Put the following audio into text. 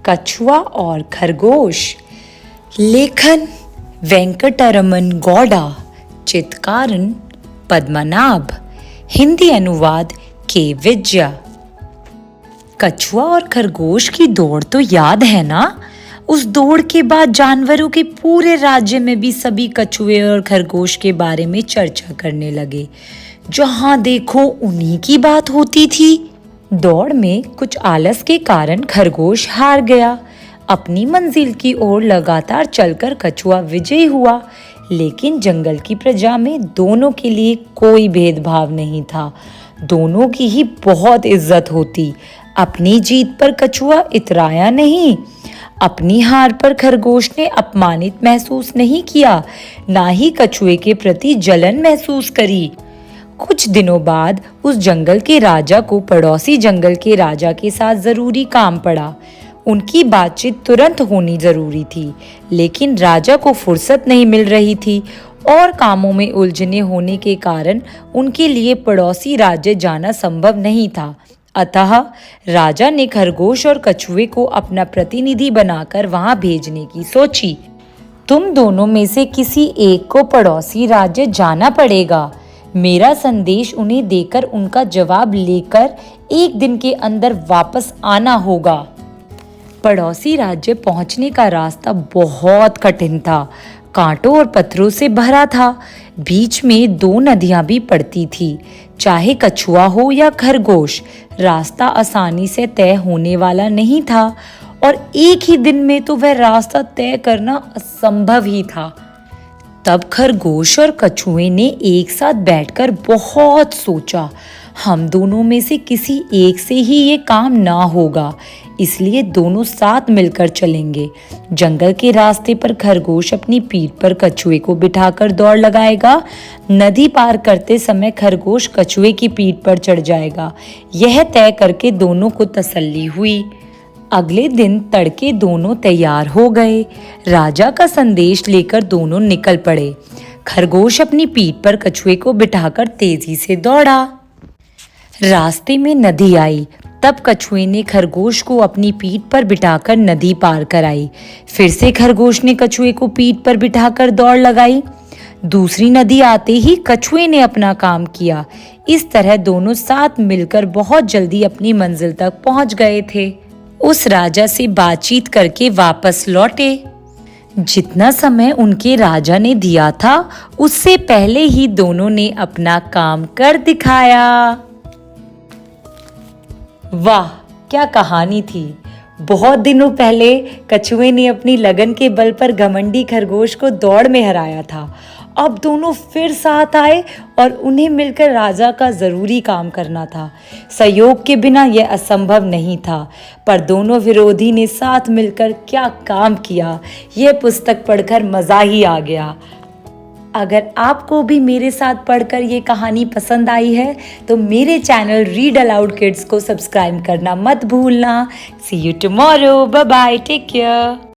कछुआ और खरगोश। लेखन वेंकटरमन गौड़ा। चित्रण पद्मनाभ। हिंदी अनुवाद के विजया। कछुआ और खरगोश की दौड़ तो याद है ना? उस दौड़ के बाद जानवरों के पूरे राज्य में भी सभी कछुए और खरगोश के बारे में चर्चा करने लगे। जहां देखो उन्हीं की बात होती थी। दौड़ में कुछ आलस के कारण खरगोश हार गया। अपनी मंजिल की ओर लगातार चलकर कछुआ विजयी हुआ, लेकिन जंगल की प्रजा में दोनों के लिए कोई भेदभाव नहीं था। दोनों की ही बहुत इज्जत होती। अपनी जीत पर कछुआ इतराया नहीं। अपनी हार पर खरगोश ने अपमानित महसूस नहीं किया, ना ही कछुए के प्रति जलन महसूस करी। कुछ दिनों बाद उस जंगल के राजा को पड़ोसी जंगल के राजा के साथ जरूरी काम पड़ा। उनकी बातचीत तुरंत होनी जरूरी थी, लेकिन राजा को फुर्सत नहीं मिल रही थी और कामों में उलझने होने के कारण उनके लिए पड़ोसी राज्य जाना संभव नहीं था। अतः राजा ने खरगोश और कछुए को अपना प्रतिनिधि बनाकर वहां भेजने की सोची। तुम दोनों में से किसी एक को पड़ोसी राज्य जाना पड़ेगा। मेरा संदेश उन्हें देकर उनका जवाब लेकर 1 दिन के अंदर वापस आना होगा। पड़ोसी राज्य पहुंचने का रास्ता बहुत कठिन था, कांटों और पत्थरों से भरा था। बीच में 2 नदियां भी पड़ती थी। चाहे कछुआ हो या खरगोश, रास्ता आसानी से तय होने वाला नहीं था और एक ही दिन में तो वह रास्ता तय करना असंभव ही था। तब खरगोश और कछुए ने एक साथ बैठकर बहुत सोचा। हम दोनों में से किसी एक से ही ये काम ना होगा, इसलिए दोनों साथ मिलकर चलेंगे। जंगल के रास्ते पर खरगोश अपनी पीठ पर कछुए को बिठाकर दौड़ लगाएगा। नदी पार करते समय खरगोश कछुए की पीठ पर चढ़ जाएगा। यह तय करके दोनों को तसल्ली हुई। अगले दिन तड़के दोनों तैयार हो गए। राजा का संदेश लेकर दोनों निकल पड़े। खरगोश अपनी पीठ पर कछुए को बिठाकर तेजी से दौड़ा। रास्ते में नदी आई। तब कछुए ने खरगोश को अपनी पीठ पर बिठाकर नदी पार कराई। फिर से खरगोश ने कछुए को पीठ पर बिठाकर दौड़ लगाई। दूसरी नदी आते ही कछुए ने अपना काम किया। इस तरह दोनों साथ मिलकर बहुत जल्दी अपनी मंजिल तक पहुंच गए थे। उस राजा से बातचीत करके वापस लौटे। जितना समय उनके राजा ने दिया था, उससे पहले ही दोनों ने अपना काम कर दिखाया। वाह, क्या कहानी थी! बहुत दिनों पहले कछुए ने अपनी लगन के बल पर घमंडी खरगोश को दौड़ में हराया था। अब दोनों फिर साथ आए और उन्हें मिलकर राजा का जरूरी काम करना था। सहयोग के बिना यह असंभव नहीं था, पर दोनों विरोधी ने साथ मिलकर क्या काम किया, यह पुस्तक पढ़कर मजा ही आ गया। अगर आपको भी मेरे साथ पढ़कर ये कहानी पसंद आई है तो मेरे चैनल रीड अलाउड किड्स को सब्सक्राइब करना मत भूलना। See you tomorrow. Bye bye, take care.